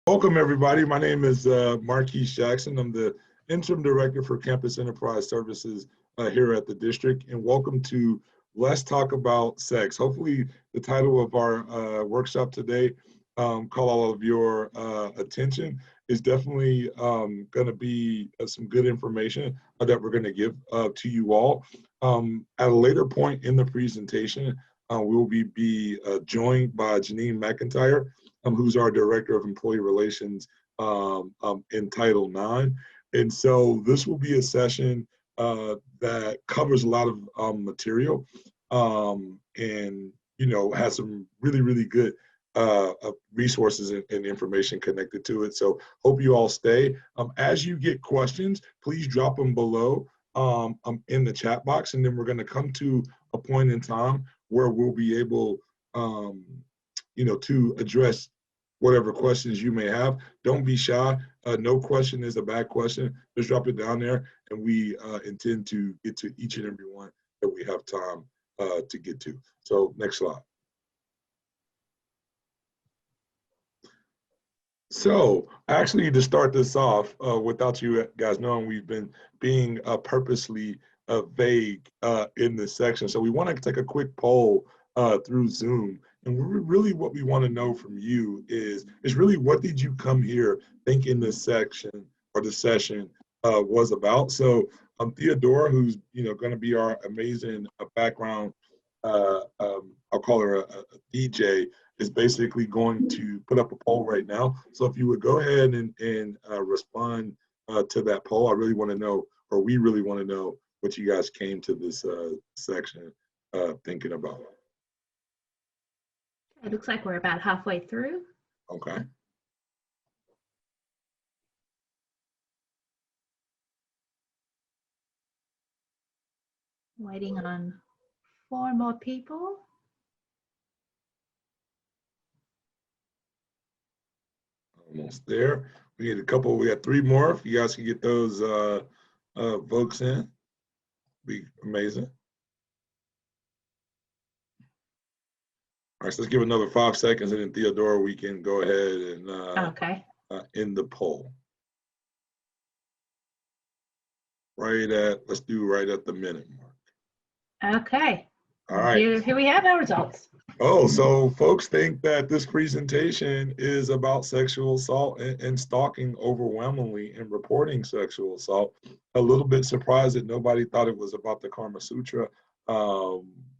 Welcome, everybody. My name is Marquise Jackson. I'm the Interim Director for Campus Enterprise Services here at the district. And welcome to Let's Talk About Sex. Hopefully, the title of our workshop today, call all of your attention, is definitely going to be some good information that we're going to give to you all. At a later point in the presentation, we will be joined by Janine Mcintyre, who's our Director of Employee Relations in Title IX. And so this will be a session that covers a lot of material and, has some really good resources and information connected to it. So hope you all stay. As you get questions, please drop them below in the chat box, and then we're going to come to a point in time where we'll be able to address whatever questions you may have. Don't be shy. No question is a bad question. Just drop it down there, and we intend to get to each and every one that we have time to get to. So next slide. So actually, to start this off, without you guys knowing, we've been being purposely vague in this section. So we want to take a quick poll through Zoom. And really what we want to know from you is really, what did you come here thinking this section or the session was about? So Theodora, who's going to be our amazing background, I'll call her a DJ, is basically going to put up a poll right now. So if you would go ahead and respond to that poll, I really want to know, or we really want to know, what you guys came to this section thinking about. It looks like we're about halfway through. Okay. Waiting on 4 more people. Almost there. We need a couple. We got 3 more. If you guys can get those votes in, be amazing. All right, so let's give another 5 seconds, and then Theodora, we can go ahead and okay. End the poll. Let's do right at the minute mark. Okay. All right. Here we have our results. Oh, so folks think that this presentation is about sexual assault and stalking overwhelmingly, and reporting sexual assault. A little bit surprised that nobody thought it was about the Kama Sutra.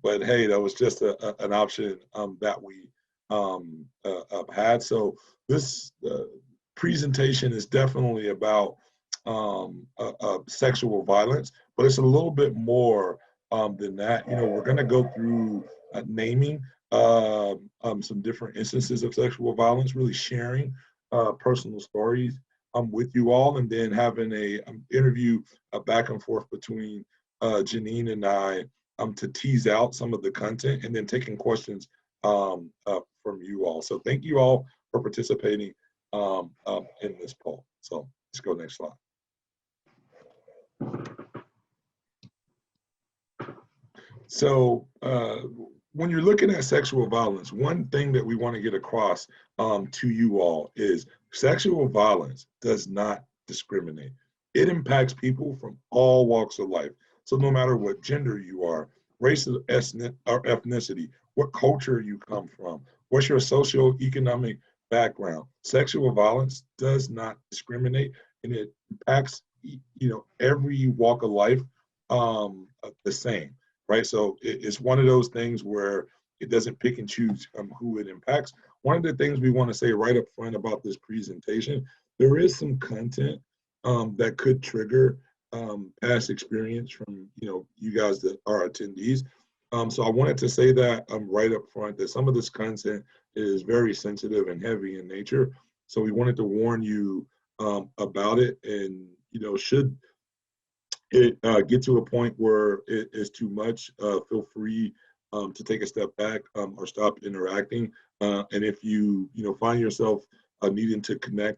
But hey, that was just an option that we had. So this presentation is definitely about sexual violence, but it's a little bit more than that. We're going to go through naming some different instances of sexual violence, really sharing personal stories with you all, and then having a interview back and forth between Janine and I to tease out some of the content, and then taking questions from you all. So thank you all for participating in this poll. So let's go next slide. So when you're looking at sexual violence, one thing that we want to get across to you all is sexual violence does not discriminate. It impacts people from all walks of life. So no matter what gender you are, race or ethnicity, what culture you come from, what's your socioeconomic background, sexual violence does not discriminate, and it impacts every walk of life the same, right? So it's one of those things where it doesn't pick and choose who it impacts. One of the things we want to say right up front about this presentation, there is some content that could trigger past experience from you guys that are attendees. So I wanted to say that right up front, that some of this content is very sensitive and heavy in nature. So we wanted to warn you about it, and should it get to a point where it is too much, feel free to take a step back or stop interacting. And if you find yourself needing to connect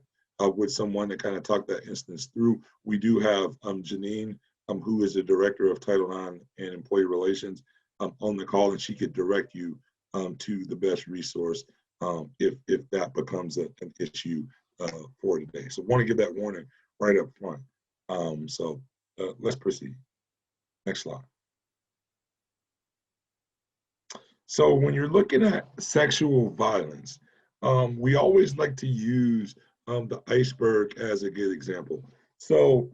with someone to kind of talk that instance through, we do have Janine, who is the Director of Title IX and Employee Relations, on the call, and she could direct you to the best resource if that becomes an issue for today. So want to give that warning right up front. Let's proceed. Next slide. So when you're looking at sexual violence, we always like to use the iceberg as a good example. So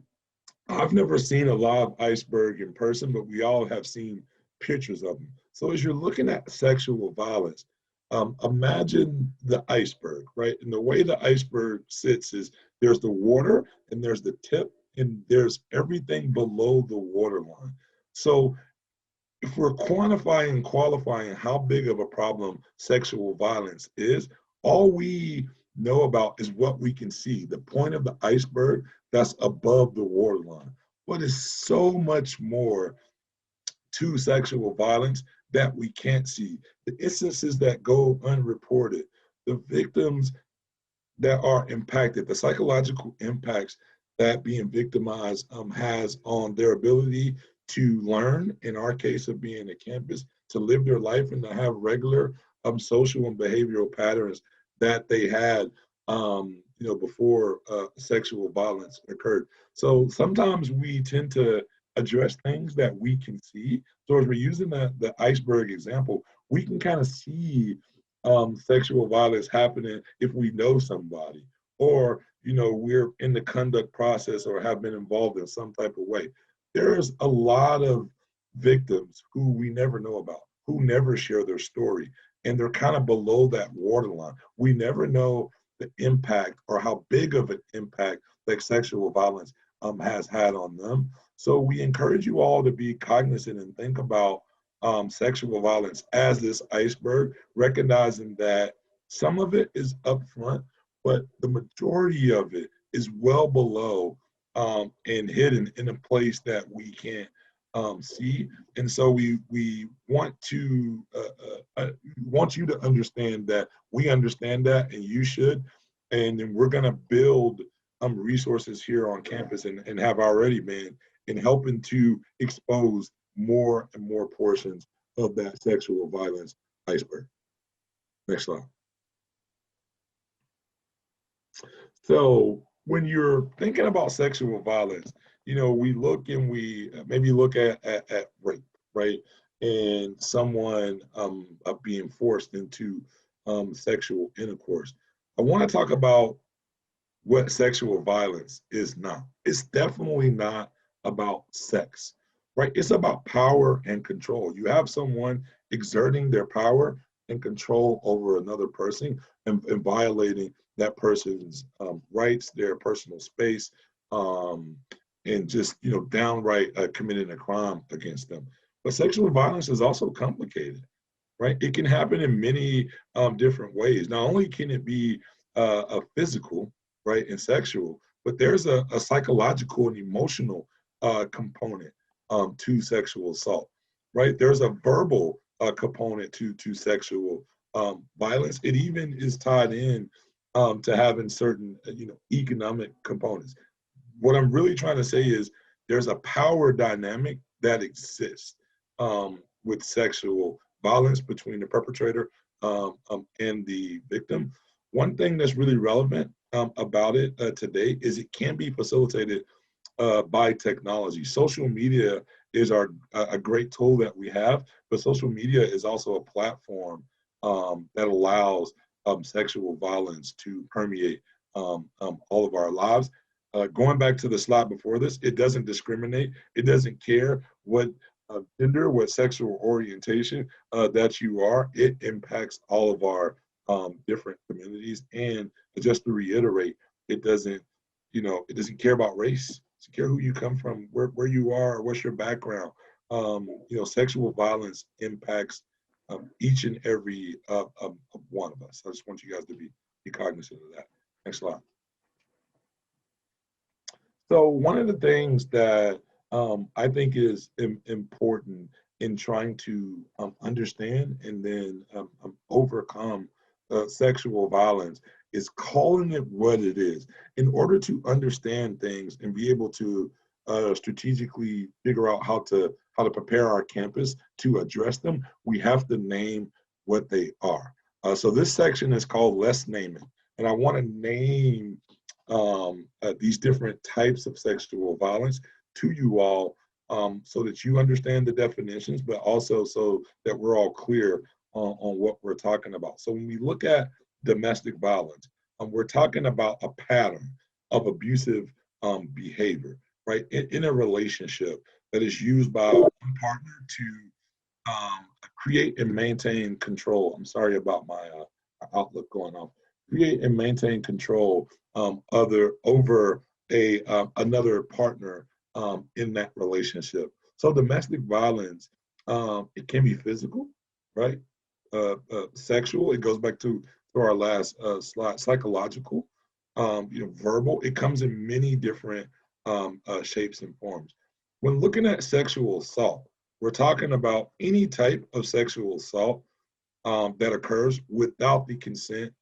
I've never seen a live iceberg in person, but we all have seen pictures of them. So as you're looking at sexual violence, imagine the iceberg, right? And the way the iceberg sits is there's the water and there's the tip and there's everything below the waterline. So if we're quantifying and qualifying how big of a problem sexual violence is, all we know about is what we can see, the point of the iceberg that's above the waterline. But there's so much more to sexual violence that we can't see. The instances that go unreported, the victims that are impacted, the psychological impacts that being victimized has on their ability to learn, in our case of being a campus, to live their life and to have regular social and behavioral patterns that they had before sexual violence occurred. So sometimes we tend to address things that we can see. So as we're using the iceberg example, we can kind of see sexual violence happening if we know somebody, or we're in the conduct process or have been involved in some type of way. There's a lot of victims who we never know about, who never share their story, and they're kind of below that waterline. We never know the impact or how big of an impact like sexual violence has had on them. So we encourage you all to be cognizant and think about sexual violence as this iceberg, recognizing that some of it is upfront, but the majority of it is well below and hidden in a place that we can't see. And so we want you to understand that we understand that, and you should. And then we're going to build resources here on campus and have already been in helping to expose more and more portions of that sexual violence iceberg. Next slide. So when you're thinking about sexual violence, we look and we maybe look at rape, right? And someone being forced into sexual intercourse. I want to talk about what sexual violence is not. It's definitely not about sex, right? It's about power and control. You have someone exerting their power and control over another person and violating that person's rights, their personal space, and just downright committing a crime against them. But sexual violence is also complicated, right? It can happen in many different ways. Not only can it be a physical, right, and sexual, but there's a psychological and emotional component to sexual assault, right? There's a verbal component to sexual violence. It even is tied in to having certain, economic components. What I'm really trying to say is there's a power dynamic that exists with sexual violence between the perpetrator and the victim. One thing that's really relevant about it today is it can be facilitated by technology. Social media is a great tool that we have, but social media is also a platform that allows sexual violence to permeate all of our lives. Going back to the slide before this, it doesn't discriminate. It doesn't care what gender, what sexual orientation that you are. It impacts all of our different communities. And just to reiterate, it doesn't care about race. It doesn't care who you come from, where you are, what's your background. Sexual violence impacts each and every one of us. I just want you guys to be cognizant of that. Next slide. So one of the things that I think is important in trying to understand and then overcome sexual violence is calling it what it is. In order to understand things and be able to strategically figure out how to prepare our campus to address them, we have to name what they are. So this section is called Let's Name It. And I want to name these different types of sexual violence to you all, so that you understand the definitions, but also so that we're all clear on what we're talking about. So when we look at domestic violence, we're talking about a pattern of abusive behavior, right, in a relationship that is used by one partner to create and maintain control. I'm sorry about my outlook going off. Create and maintain control over another partner in that relationship. So domestic violence, it can be physical, right? Sexual. It goes back to our last slide. Psychological, verbal. It comes in many different shapes and forms. When looking at sexual assault, we're talking about any type of sexual assault that occurs without the consent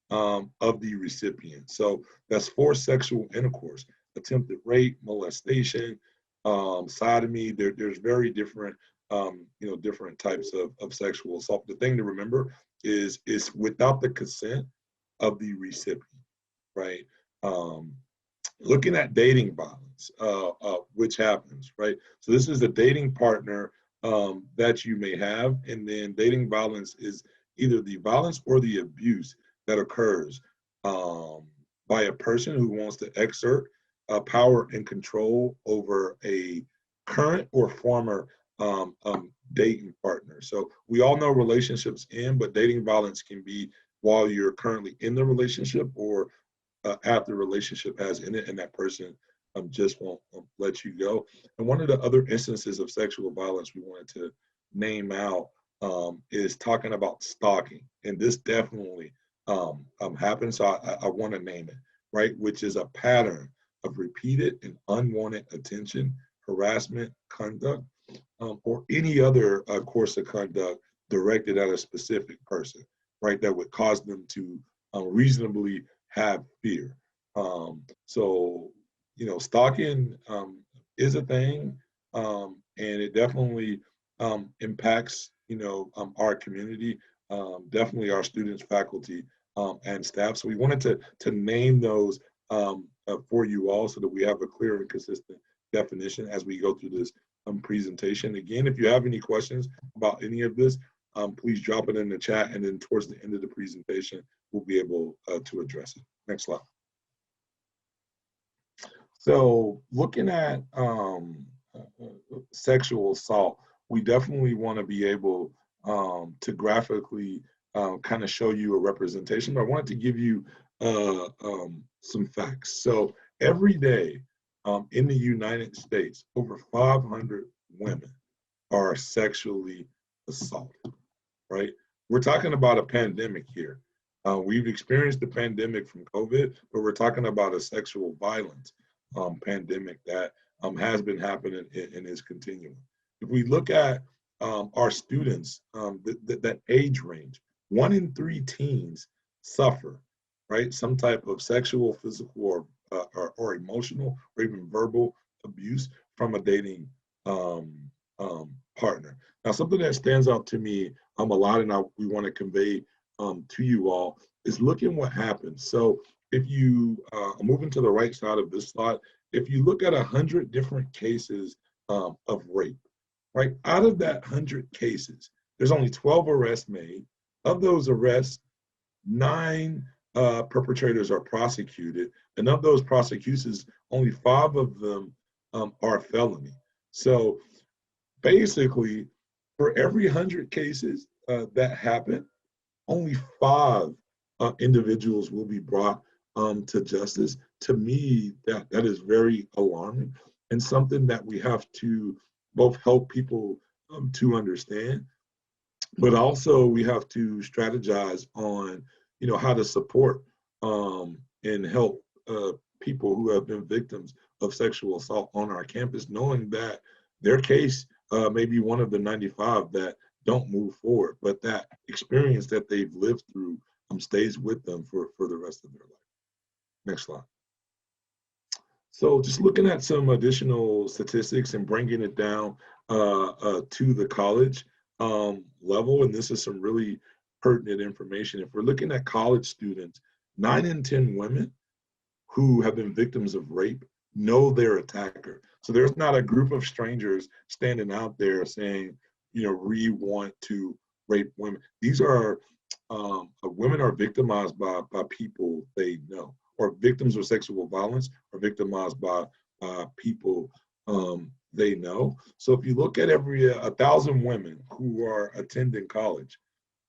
of the recipient. So that's forced sexual intercourse, attempted rape, molestation, sodomy. There's very different, different types of sexual assault. The thing to remember is without the consent of the recipient, right? Looking at dating violence, which happens, right? So this is a dating partner that you may have, and then dating violence is either the violence or the abuse that occurs by a person who wants to exert power and control over a current or former dating partner. So we all know relationships end, but dating violence can be while you're currently in the relationship or after the relationship has ended and that person just won't let you go. And one of the other instances of sexual violence we wanted to name out is talking about stalking. And this definitely happens, so I want to name it, right? Which is a pattern of repeated and unwanted attention, harassment, conduct, or any other course of conduct directed at a specific person, right? That would cause them to reasonably have fear. So, stalking is a thing, and it definitely impacts, our community, definitely our students, faculty, and staff. So we wanted to name those for you all so that we have a clear and consistent definition as we go through this presentation. Again, if you have any questions about any of this, please drop it in the chat, and then towards the end of the presentation, we'll be able to address it. Next slide. So looking at sexual assault, we definitely want to be able to graphically kind of show you a representation, but I wanted to give you some facts. So every day in the United States, over 500 women are sexually assaulted, right? We're talking about a pandemic here. We've experienced the pandemic from COVID, but we're talking about a sexual violence pandemic that has been happening and is continuing. If we look at our students, that age range, 1 in 3 teens suffer, right, some type of sexual, physical, or emotional, or even verbal abuse from a dating partner. Now, something that stands out to me a lot, and we want to convey to you all, is looking what happens. So if you moving to the right side of this slide, if you look at 100 different cases of rape, right, out of that 100 cases, there's only 12 arrests made. Of those arrests, 9 perpetrators are prosecuted, and of those prosecutions, only 5 of them are felony. So basically, for every 100 cases that happen, only 5 individuals will be brought to justice. To me, that is very alarming and something that we have to both help people to understand, but also we have to strategize on, how to support and help people who have been victims of sexual assault on our campus, knowing that their case may be one of the 95 that don't move forward, but that experience that they've lived through stays with them for the rest of their life. Next slide. So just looking at some additional statistics and bringing it down to the college level, and this is some really pertinent information. If we're looking at college students, 9 in 10 women who have been victims of rape know their attacker. So there's not a group of strangers standing out there saying, we want to rape women. These are women are victimized by people they know, or victims of sexual violence are victimized by people they know. So if you look at every 1,000 women who are attending college,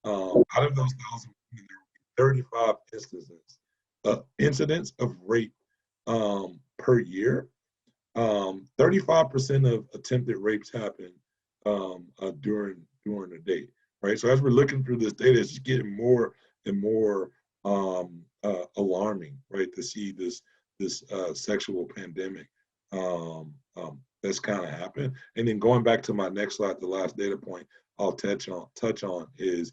out of those 1,000 women, there will be 35 incidents of rape per year. 35% of attempted rapes happen during the day, right? So as we're looking through this data, it's just getting more and more alarming, right? To see this sexual pandemic that's kind of happened. And then going back to my next slide, the last data point I'll touch on is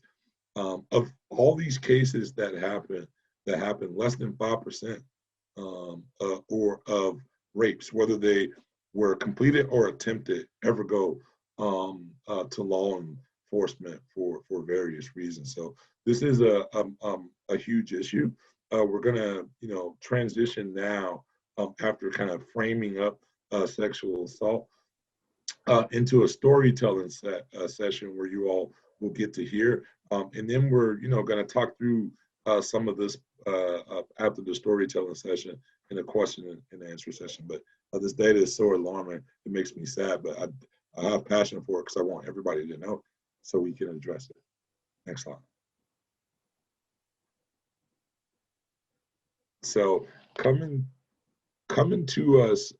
of all these cases that happen, less than 5% or of rapes, whether they were completed or attempted, ever go to law enforcement for various reasons. So this is a huge issue. We're gonna transition now after kind of framing up sexual assault into a storytelling session where you all will get to hear, and then we're going to talk through some of this after the storytelling session in a question and answer session. But this data is so alarming, it makes me sad, but I have passion for it because I want everybody to know so we can address it. Next slide. So coming to us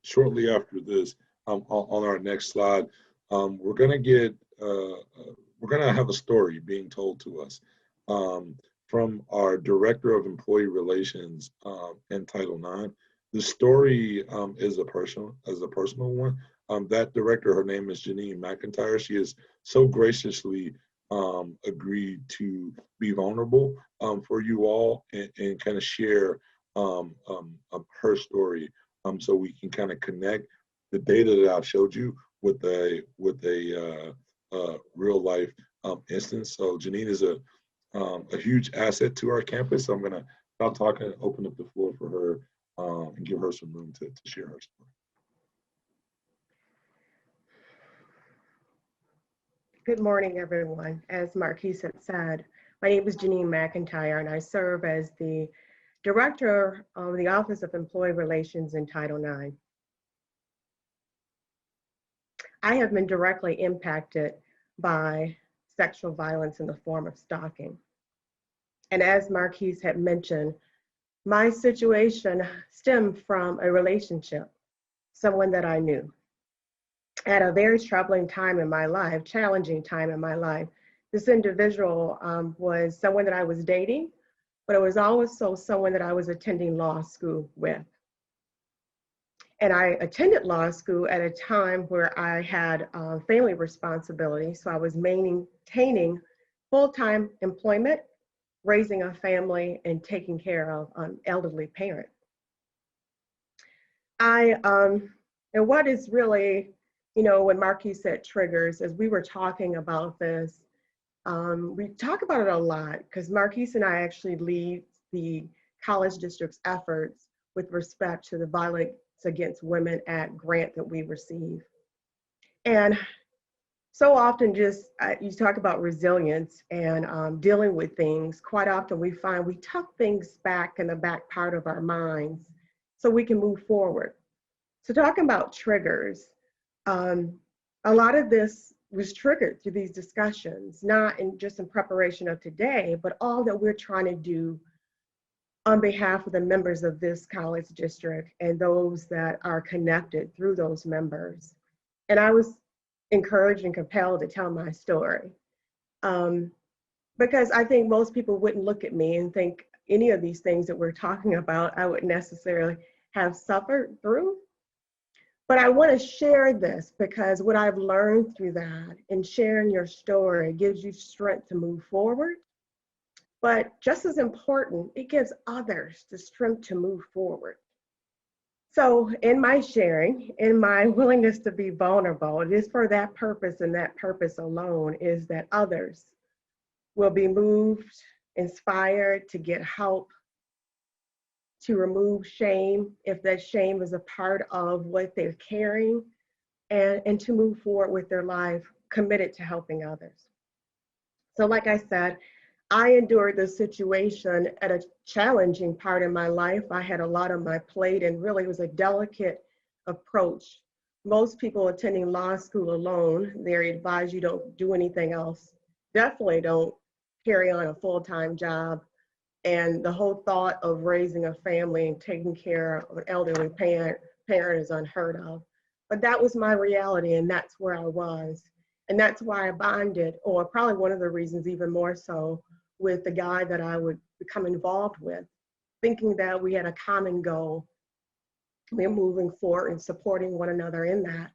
shortly after this, on our next slide, we're gonna have a story being told to us from our Director of Employee Relations in Title IX. The story is a personal one. That director, her name is Janine Mcintyre. She has so graciously agreed to be vulnerable for you all and kind of share her story, so we can kind of connect the data that I've showed you with a real life instance. So Janine is a huge asset to our campus. So I'm gonna stop talking and open up the floor for her and give her some room to share her story. Good morning, everyone. As Marquise had said, my name is Janine Mcintyre, and I serve as the Director of the Office of Employee Relations in Title IX. I have been directly impacted by sexual violence in the form of stalking. And as Marquise had mentioned, my situation stemmed from a relationship, someone that I knew. At a very troubling time in my life, challenging time in my life, this individual was someone that I was dating, but it was also someone that I was attending law school with. And I attended law school at a time where I had family responsibility. So I was maintaining full-time employment, raising a family, and taking care of an elderly parent. And what is really, when Marquis said triggers, as we were talking about this, we talk about it a lot because Marquise and I actually lead the college district's efforts with respect to the Violence Against Women Act grant that we receive. And so often you talk about resilience and dealing with things. Quite often we find we tuck things back in the back part of our minds so we can move forward. So talking about triggers, a lot of this was triggered through these discussions, not just in preparation of today, but all that we're trying to do on behalf of the members of this college district and those that are connected through those members. And I was encouraged and compelled to tell my story because I think most people wouldn't look at me and think any of these things that we're talking about I would necessarily have suffered through. But I want to share this because what I've learned through that and sharing your story gives you strength to move forward. But just as important, it gives others the strength to move forward. So in my sharing, in my willingness to be vulnerable, it is for that purpose and that purpose alone is that others will be moved inspired to get help, to remove shame if that shame is a part of what they're carrying, and to move forward with their life committed to helping others. So like I said, I endured this situation at a challenging part in my life. I had a lot on my plate, and really it was a delicate approach. Most people attending law school alone, they're advised you don't do anything else. Definitely don't carry on a full-time job. And the whole thought of raising a family and taking care of an elderly parent is unheard of. But that was my reality, and that's where I was. And that's why I bonded, or probably one of the reasons even more so, with the guy that I would become involved with, thinking that we had a common goal. We're moving forward and supporting one another in that.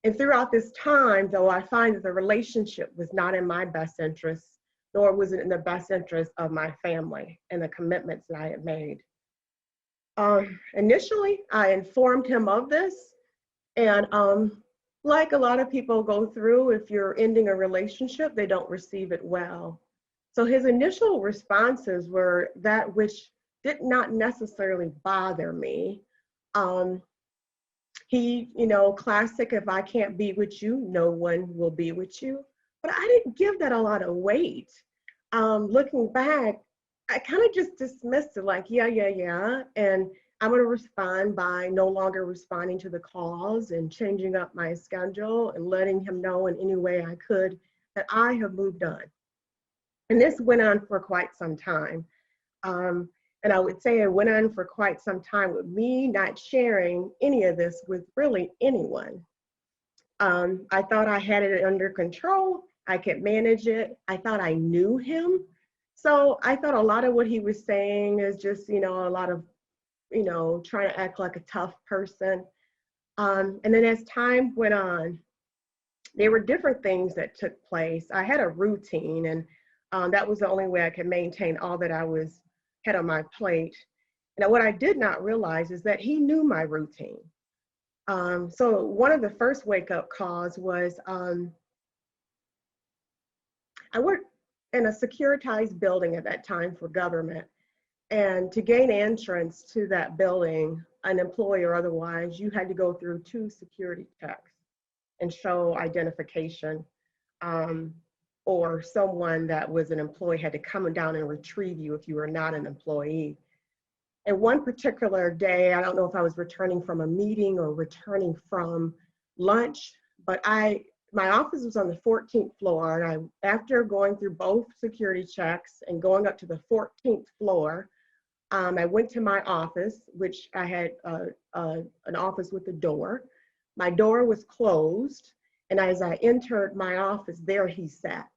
And throughout this time, though, I find that the relationship was not in my best interest, nor was it in the best interest of my family and the commitments that I had made. Initially, I informed him of this, and like a lot of people go through, if you're ending a relationship, they don't receive it well. So his initial responses were that which did not necessarily bother me. He, classic, if I can't be with you, no one will be with you. But I didn't give that a lot of weight. Looking back, I kind of just dismissed it like, yeah. And I'm going to respond by no longer responding to the calls and changing up my schedule and letting him know in any way I could that I have moved on. And this went on for quite some time. And I would say it went on for quite some time with me not sharing any of this with really anyone. I thought I had it under control. I could manage it. I thought I knew him. So I thought a lot of what he was saying is just, a lot of, trying to act like a tough person. And then as time went on, there were different things that took place. I had a routine, and that was the only way I could maintain all that I had on my plate. And what I did not realize is that he knew my routine. So one of the first wake-up calls was, I worked in a securitized building at that time for government. And to gain entrance to that building, an employee or otherwise, you had to go through 2 security checks and show identification, or someone that was an employee had to come down and retrieve you if you were not an employee. And one particular day, I don't know if I was returning from a meeting or returning from lunch, but my office was on the 14th floor, and after going through both security checks and going up to the 14th floor, I went to my office, which I had an office with a door. My door was closed, and as I entered my office, there he sat.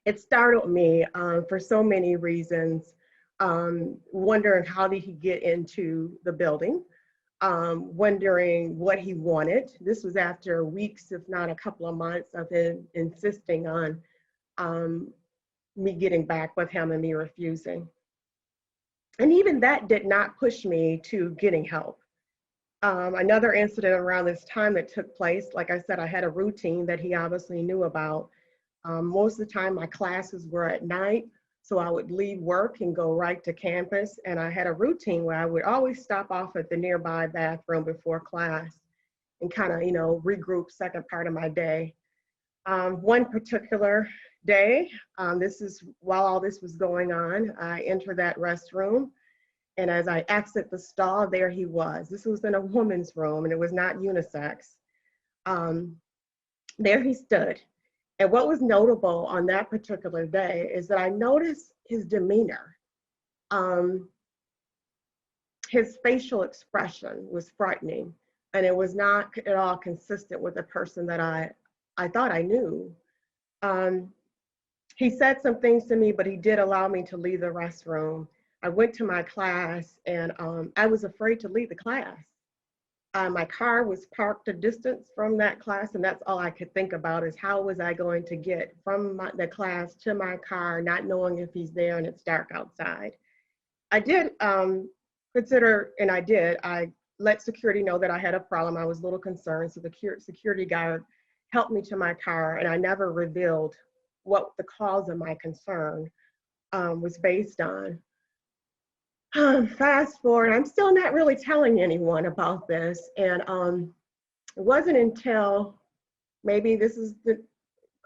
It startled me for so many reasons, wondering how did he get into the building, wondering what he wanted. This was after weeks, if not a couple of months, of him insisting on me getting back with him and me refusing. And even that did not push me to getting help. Another incident around this time that took place, like I said, I had a routine that he obviously knew about. Most of the time my classes were at night, so I would leave work and go right to campus. And I had a routine where I would always stop off at the nearby bathroom before class and kind of, regroup second part of my day. One particular day, this is while all this was going on, I entered that restroom, and as I exit the stall, there he was. This was in a woman's room, and it was not unisex. There he stood. And what was notable on that particular day is that I noticed his demeanor. His facial expression was frightening, and it was not at all consistent with the person that I thought I knew. He said some things to me, but he did allow me to leave the restroom. I went to my class, and I was afraid to leave the class. My car was parked a distance from that class, and that's all I could think about is how was I going to get from the class to my car, not knowing if he's there and it's dark outside. I did consider, and I let security know that I had a problem. I was a little concerned, so the security guard helped me to my car, and I never revealed what the cause of my concern was based on. Fast forward, I'm still not really telling anyone about this. And it wasn't until maybe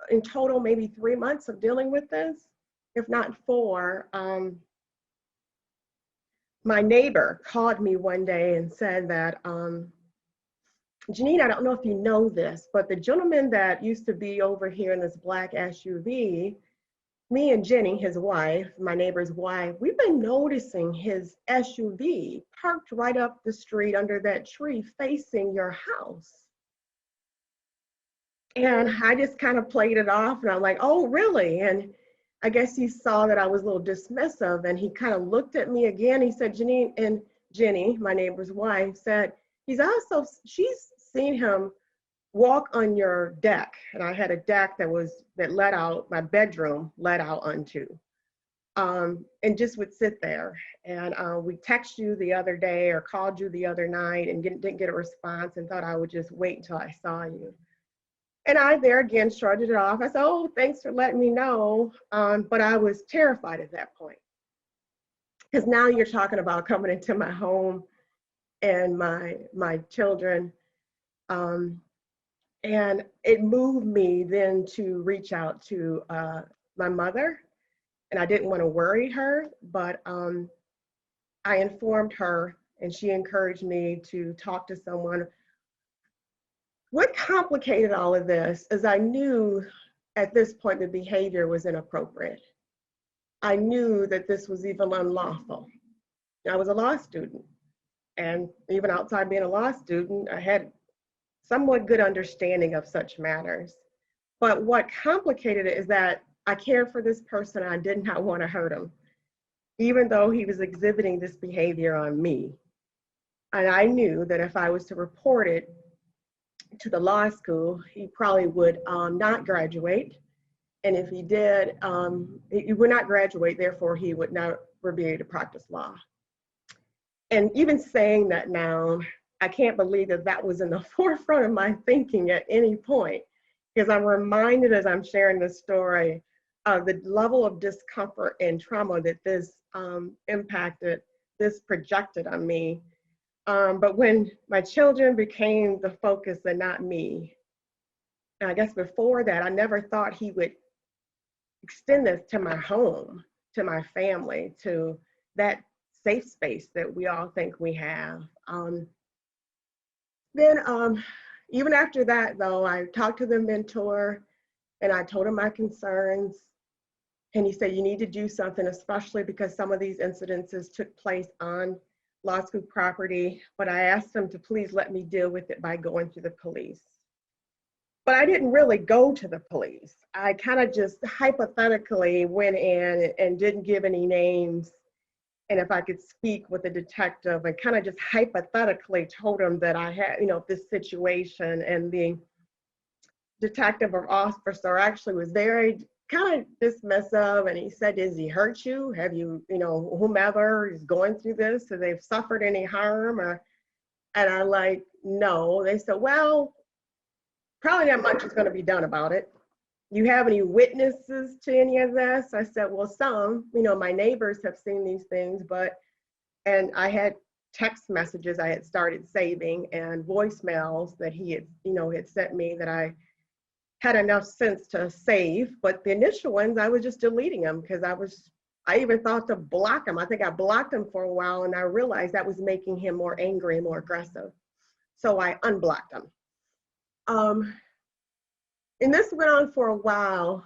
in total, maybe 3 months of dealing with this, if not 4, my neighbor called me one day and said that, Janine, I don't know if you know this, but the gentleman that used to be over here in this black SUV, me and Jenny, his wife, my neighbor's wife, we've been noticing his SUV parked right up the street under that tree facing your house. And I just kind of played it off and I'm like, oh, really? And I guess he saw that I was a little dismissive and he kind of looked at me again. He said, Janine, and Jenny, my neighbor's wife, said, she's seen him walk on your deck. And I had a deck that led out, my bedroom led out onto, and just would sit there. And we texted you the other day or called you the other night and didn't get a response and thought I would just wait until I saw you. And I there again shrugged it off. I said, oh, thanks for letting me know. But I was terrified at that point. Because now you're talking about coming into my home and my children. And it moved me then to reach out to my mother. And I didn't want to worry her, but I informed her and she encouraged me to talk to someone. What complicated all of this is I knew at this point the behavior was inappropriate. I knew that this was even unlawful. I was a law student, and even outside being a law student, I had somewhat good understanding of such matters. But what complicated it is that I cared for this person and I did not want to hurt him, even though he was exhibiting this behavior on me. And I knew that if I was to report it to the law school, he probably would not graduate. And if he did, he would not graduate, therefore he would never be able to practice law. And even saying that now, I can't believe that that was in the forefront of my thinking at any point, because I'm reminded as I'm sharing this story of the level of discomfort and trauma that this projected on me. But when my children became the focus and not me, and I guess before that, I never thought he would extend this to my home, to my family, to that safe space that we all think we have. Then even after that, though, I talked to the mentor and I told him my concerns. And he said, you need to do something, especially because some of these incidences took place on law school property. But I asked him to please let me deal with it by going to the police. But I didn't really go to the police. I kind of just hypothetically went in and didn't give any names. And if I could speak with the detective, and kind of just hypothetically told him that I had, this situation, and the detective or officer actually was very kind of dismissive, and he said, does he hurt you? Have you, whomever is going through this, have they suffered any harm? And I'm like, no. They said, well, probably not much is going to be done about it. You have any witnesses to any of this? I said, well, some, my neighbors have seen these things, and I had text messages I had started saving and voicemails that he had, had sent me that I had enough sense to save. But the initial ones, I was just deleting them because I even thought to block him. I think I blocked him for a while and I realized that was making him more angry and more aggressive. So I unblocked him. And this went on for a while.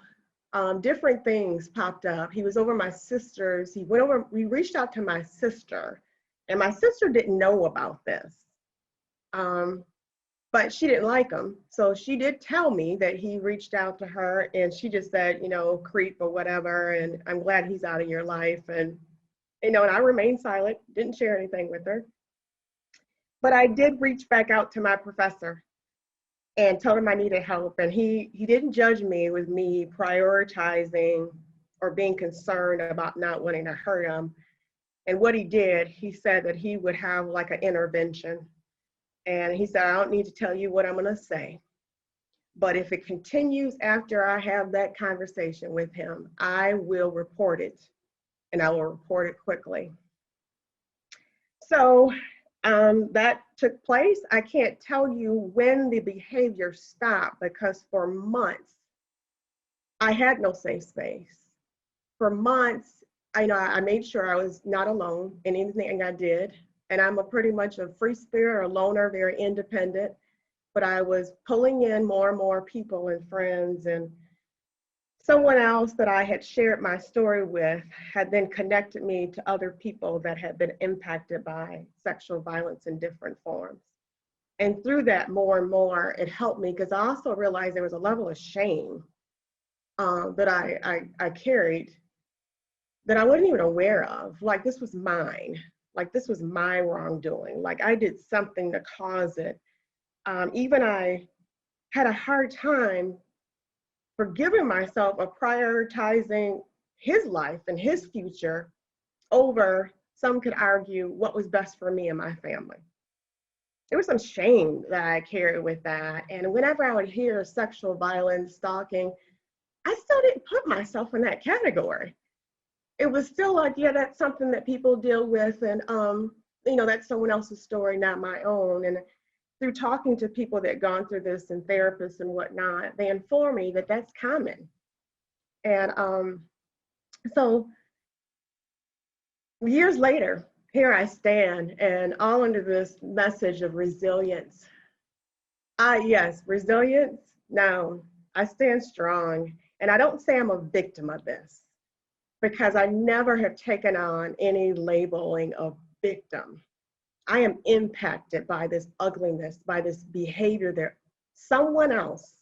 Different things popped up. He was over my sister's. We reached out to my sister, and my sister didn't know about this. But she didn't like him. So she did tell me that he reached out to her, and she just said, creep or whatever, and I'm glad he's out of your life. And, and I remained silent, didn't share anything with her. But I did reach back out to my professor and told him I needed help. And he didn't judge me with me prioritizing or being concerned about not wanting to hurt him. And what he did, he said that he would have like an intervention. And he said, I don't need to tell you what I'm gonna say, but if it continues after I have that conversation with him, I will report it and I will report it quickly. So that took place. I can't tell you when the behavior stopped because for months, I had no safe space. For months, I made sure I was not alone in anything I did. And I'm pretty much a free spirit, a loner, very independent. But I was pulling in more and more people and friends, and someone else that I had shared my story with had then connected me to other people that had been impacted by sexual violence in different forms. And through that, more and more, it helped me because I also realized there was a level of shame that I carried that I wasn't even aware of. Like, this was mine. Like, this was my wrongdoing. Like, I did something to cause it. Even I had a hard time forgiving myself of prioritizing his life and his future over, some could argue, what was best for me and my family. There was some shame that I carried with that. And whenever I would hear sexual violence, stalking, I still didn't put myself in that category. It was still like, yeah, that's something that people deal with. And, that's someone else's story, not my own. And through talking to people that gone through this and therapists and whatnot, they inform me that that's common. And so years later, here I stand, and all under this message of resilience. Yes, resilience. Now, I stand strong, and I don't say I'm a victim of this because I never have taken on any labeling of victim. I am impacted by this ugliness, by this behavior that someone else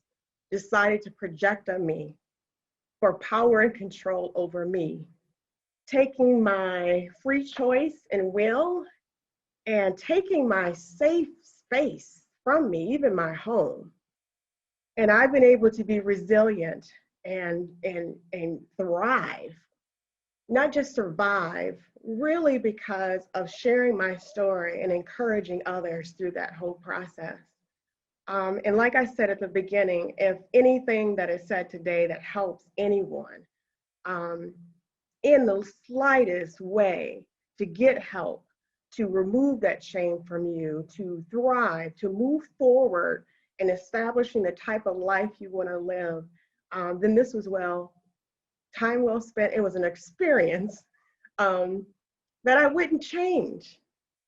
decided to project on me for power and control over me, taking my free choice and will and taking my safe space from me, even my home. And I've been able to be resilient and thrive, not just survive, really because of sharing my story and encouraging others through that whole process. And like I said at the beginning, if anything that is said today that helps anyone in the slightest way to get help, to remove that shame from you, to thrive, to move forward in establishing the type of life you want to live, then this was time well spent. It was an experience that I wouldn't change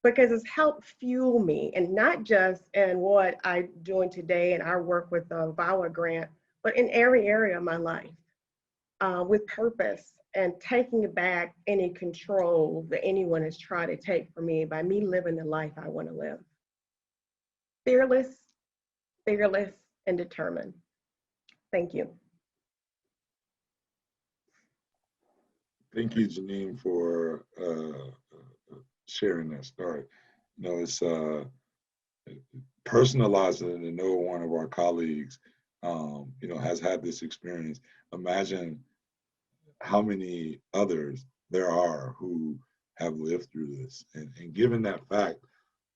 because it's helped fuel me, and not just in what I'm doing today in our work with the VAWA grant, but in every area of my life with purpose and taking back any control that anyone has tried to take from me by me living the life I want to live. Fearless, fearless, and determined. Thank you. Thank you, Janine, for sharing that story. It's personalizing to know one of our colleagues, has had this experience. Imagine how many others there are who have lived through this. And given that fact,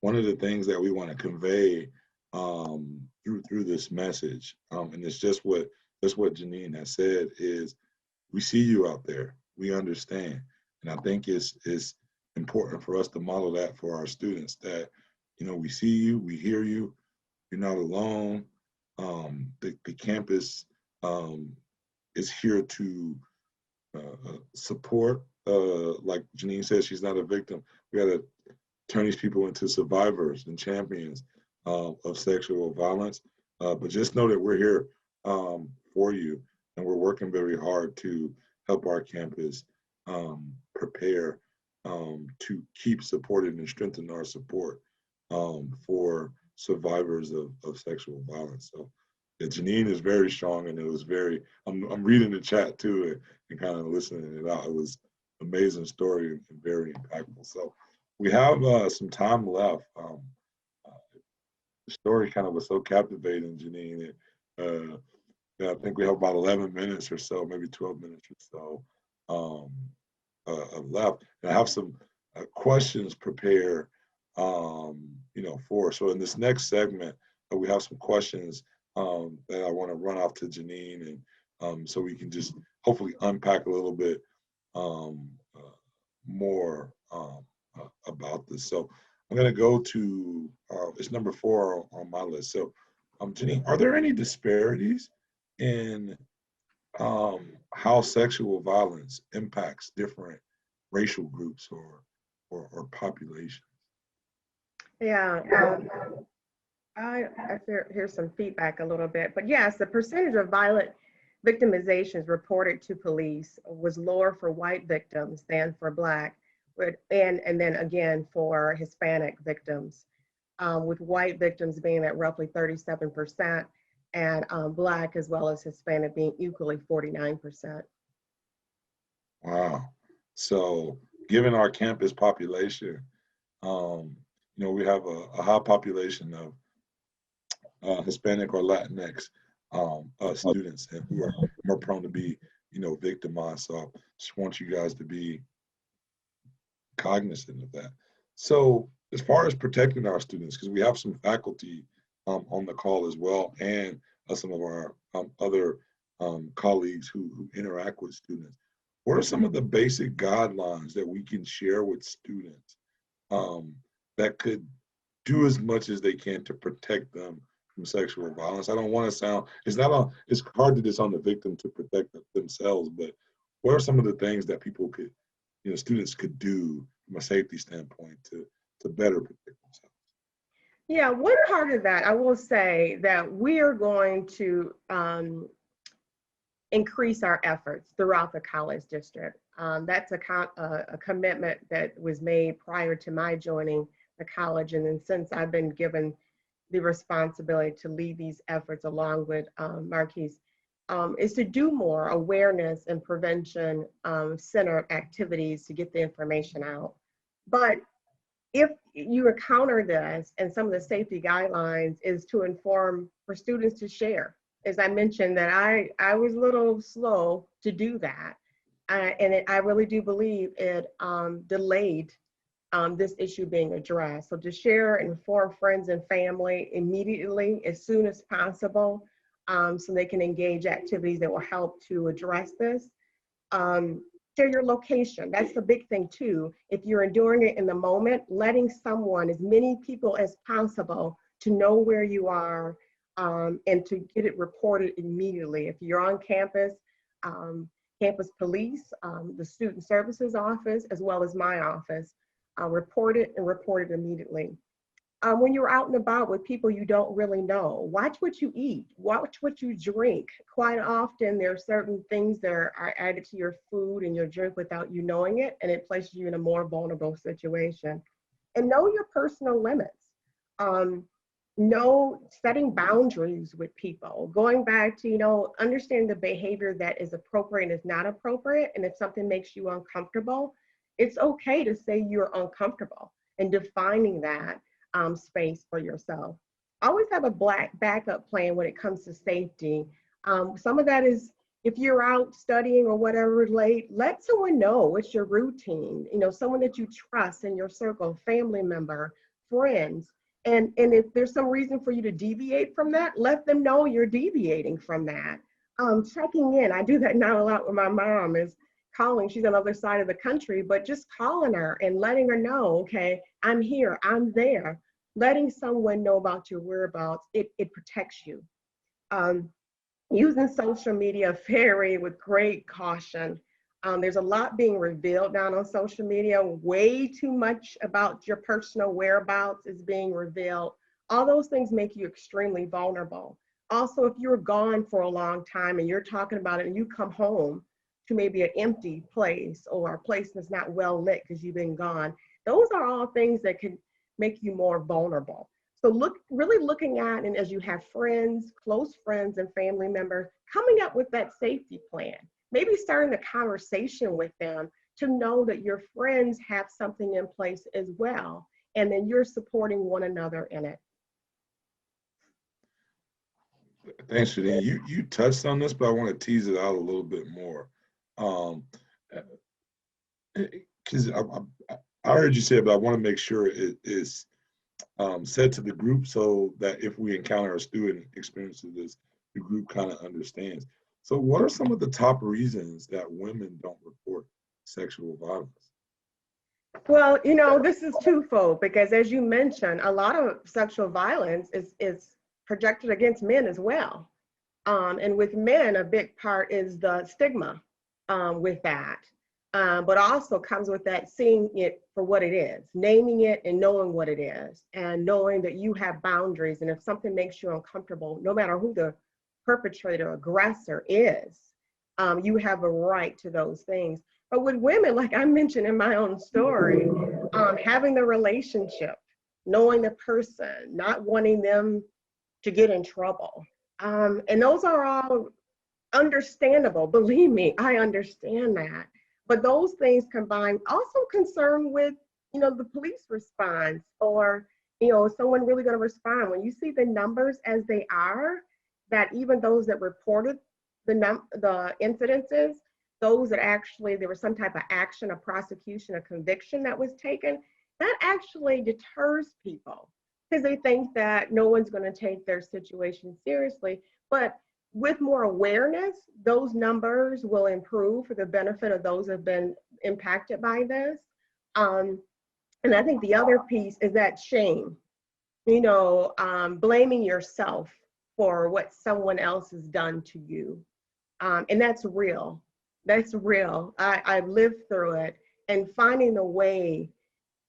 one of the things that we want to convey through this message, and it's just what Janine has said, is we see you out there. We understand. And I think it's important for us to model that for our students, that, we see you, we hear you, you're not alone. The campus is here to support. Like Janine says, she's not a victim. We got to turn these people into survivors and champions of sexual violence. But just know that we're here for you, and we're working very hard to help our campus prepare to keep supporting and strengthen our support for survivors of sexual violence. So Janine is very strong, and it was I'm reading the chat too and kind of listening it out. It was an amazing story and very impactful. So we have some time left. The story kind of was so captivating, Janine. I think we have about 11 minutes or so, maybe 12 minutes or so left. And I have some questions prepared, so in this next segment, we have some questions that I want to run off to Janine, and so we can just hopefully unpack a little bit more about this. So I'm going to go to, it's number 4 on my list. So Janine, are there any disparities in how sexual violence impacts different racial groups or populations? Yeah, I here's some feedback a little bit, but yes, the percentage of violent victimizations reported to police was lower for white victims than for Black, and then again for Hispanic victims, with white victims being at roughly 37%, and Black as well as Hispanic being equally 49%. Wow. So given our campus population, we have a high population of Hispanic or Latinx students and who are more prone to be, victimized. So just want you guys to be cognizant of that. So as far as protecting our students, because we have some faculty on the call as well, and some of our other colleagues who interact with students, what are some of the basic guidelines that we can share with students that could do as much as they can to protect them from sexual violence? I don't want to sound, it's hard to disown the victim to protect themselves, but what are some of the things that people could, students could do from a safety standpoint to better protect themselves? Yeah, one part of that, I will say that we are going to increase our efforts throughout the college district. That's a commitment that was made prior to my joining the college, and then since I've been given the responsibility to lead these efforts along with Marquise, is to do more awareness and prevention center activities to get the information out. But if you encounter this, and some of the safety guidelines is to inform for students to share. As I mentioned, that I was a little slow to do that. And I really do believe it delayed this issue being addressed. So to share and inform friends and family immediately as soon as possible, so they can engage activities that will help to address this. Share your location. That's the big thing too. If you're enduring it in the moment, letting someone, as many people as possible, to know where you are and to get it reported immediately. If you're on campus, campus police, the student services office, as well as my office, report it and report it immediately. When you're out and about with people you don't really know, watch what you eat, watch what you drink. Quite often there are certain things that are added to your food and your drink without you knowing it, and it places you in a more vulnerable situation. And know your personal limits. Know setting boundaries with people, going back to, understanding the behavior that is appropriate and is not appropriate. And if something makes you uncomfortable, it's okay to say you're uncomfortable and defining that space for yourself. Always have a backup plan when it comes to safety. Some of that is if you're out studying or whatever late, let someone know it's your routine, someone that you trust in your circle, family member, friends. And if there's some reason for you to deviate from that, let them know you're deviating from that. Checking in, I do that now a lot with my mom, is calling. She's on the other side of the country, but just calling her and letting her know, okay, I'm here, I'm there. Letting someone know about your whereabouts, it protects you. Using social media with great caution. There's a lot being revealed now on social media. Way too much about your personal whereabouts is being revealed. All those things make you extremely vulnerable. Also, if you're gone for a long time and you're talking about it and you come home to maybe an empty place or a place that's not well lit because you've been gone, those are all things that can make you more vulnerable. So really looking at, and as you have friends, close friends and family members, coming up with that safety plan, maybe starting a conversation with them to know that your friends have something in place as well, and then you're supporting one another in it. Thanks, Janine. You touched on this, but I want to tease it out a little bit more. Because I heard you say it, but I want to make sure it is said to the group so that if we encounter a student experiences this, the group kind of understands. So what are some of the top reasons that women don't report sexual violence? Well, this is twofold because as you mentioned, a lot of sexual violence is projected against men as well. And with men, a big part is the stigma with that. But also comes with that seeing it for what it is, naming it and knowing what it is, and knowing that you have boundaries. And if something makes you uncomfortable, no matter who the perpetrator, aggressor is, you have a right to those things. But with women, like I mentioned in my own story, having the relationship, knowing the person, not wanting them to get in trouble. And those are all understandable. Believe me, I understand that. But those things combined, also concern with, the police response, or, someone really going to respond. When you see the numbers as they are, that even those that reported the incidences, those that actually there was some type of action, a prosecution, a conviction that was taken, that actually deters people because they think that no one's going to take their situation seriously. But with more awareness, those numbers will improve for the benefit of those who have been impacted by this. And I think the other piece is that shame, blaming yourself for what someone else has done to you. And that's real. That's real. I've lived through it, and finding a way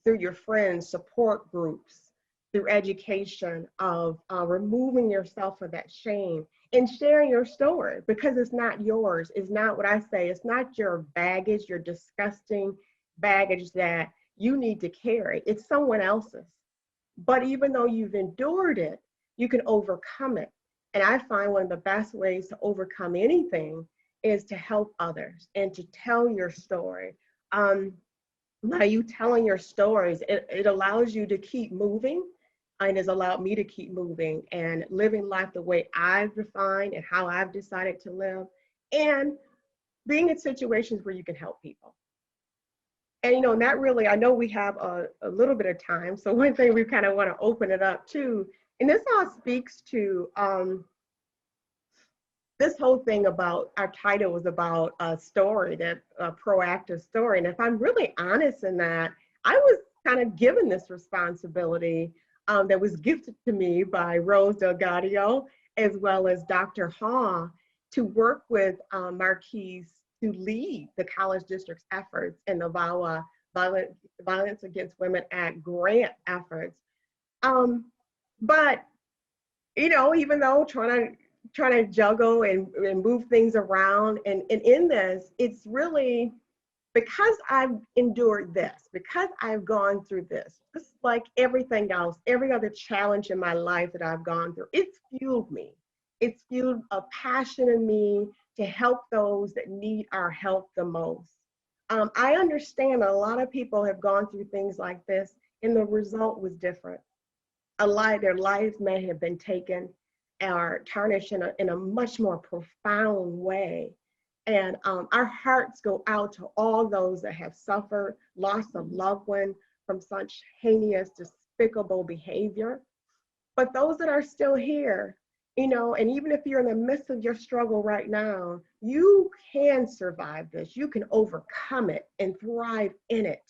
through your friends, support groups, through education of removing yourself of that shame and sharing your story, because it's not yours. It's not what I say. It's not your baggage, your disgusting baggage that you need to carry. It's someone else's. But even though you've endured it, you can overcome it. And I find one of the best ways to overcome anything is to help others and to tell your story. By you telling your stories, it allows you to keep moving, and has allowed me to keep moving and living life the way I've defined and how I've decided to live, and being in situations where you can help people. And not really, I know we have a little bit of time, so one thing we kind of want to open it up to, and this all speaks to this whole thing about our title was about a story, that a proactive story. And if I'm really honest in that, I was kind of given this responsibility that was gifted to me by Rose Delgadio, as well as Dr. Hall, to work with Marquise to lead the college district's efforts in the VAWA, Violence Against Women Act grant efforts. But, even though trying to juggle and move things around, and in this, it's really because I've endured this, because I've gone through this, just like everything else, every other challenge in my life that I've gone through, it's fueled me. It's fueled a passion in me to help those that need our help the most. I understand a lot of people have gone through things like this, and the result was different. Their lives may have been taken or tarnished in a much more profound way. And our hearts go out to all those that have suffered loss of loved one from such heinous, despicable behavior. But those that are still here, and even if you're in the midst of your struggle right now, you can survive this. You can overcome it and thrive in it.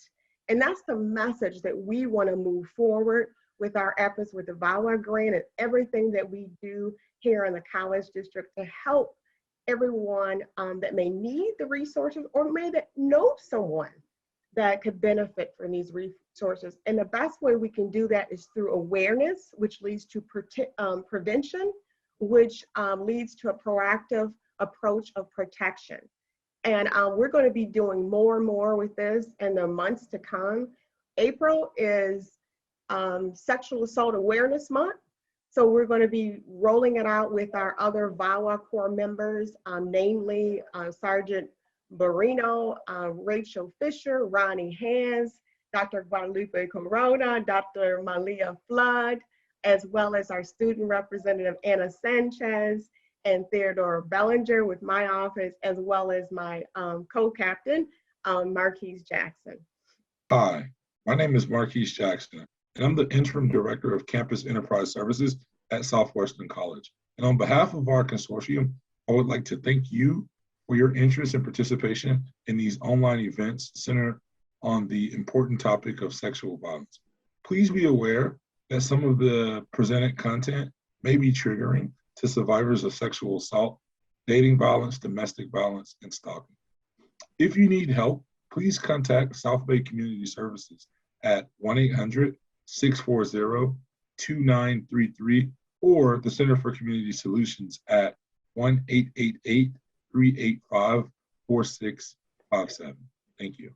And that's the message that we want to move forward with our efforts with the VAWA grant and everything that we do here in the college district to help everyone that may need the resources or may know someone that could benefit from these resources. And the best way we can do that is through awareness, which leads to prevention, which leads to a proactive approach of protection. And we're going to be doing more and more with this in the months to come. April is Sexual Assault Awareness Month. So we're going to be rolling it out with our other VAWA Corps members, namely Sergeant Barino, Rachel Fisher, Ronnie Hans, Dr. Guadalupe Corona, Dr. Malia Flood, as well as our student representative, Anna Sanchez, and Theodore Bellinger with my office, as well as my co-captain, Marquise Jackson. Hi, my name is Marquise Jackson, and I'm the Interim Director of Campus Enterprise Services at Southwestern College. And on behalf of our consortium, I would like to thank you for your interest and participation in these online events centered on the important topic of sexual violence. Please be aware that some of the presented content may be triggering to survivors of sexual assault, dating violence, domestic violence, and stalking. If you need help, please contact South Bay Community Services at 1-800-640-2933 or the Center for Community Solutions at 1-888-385-4657. Thank you.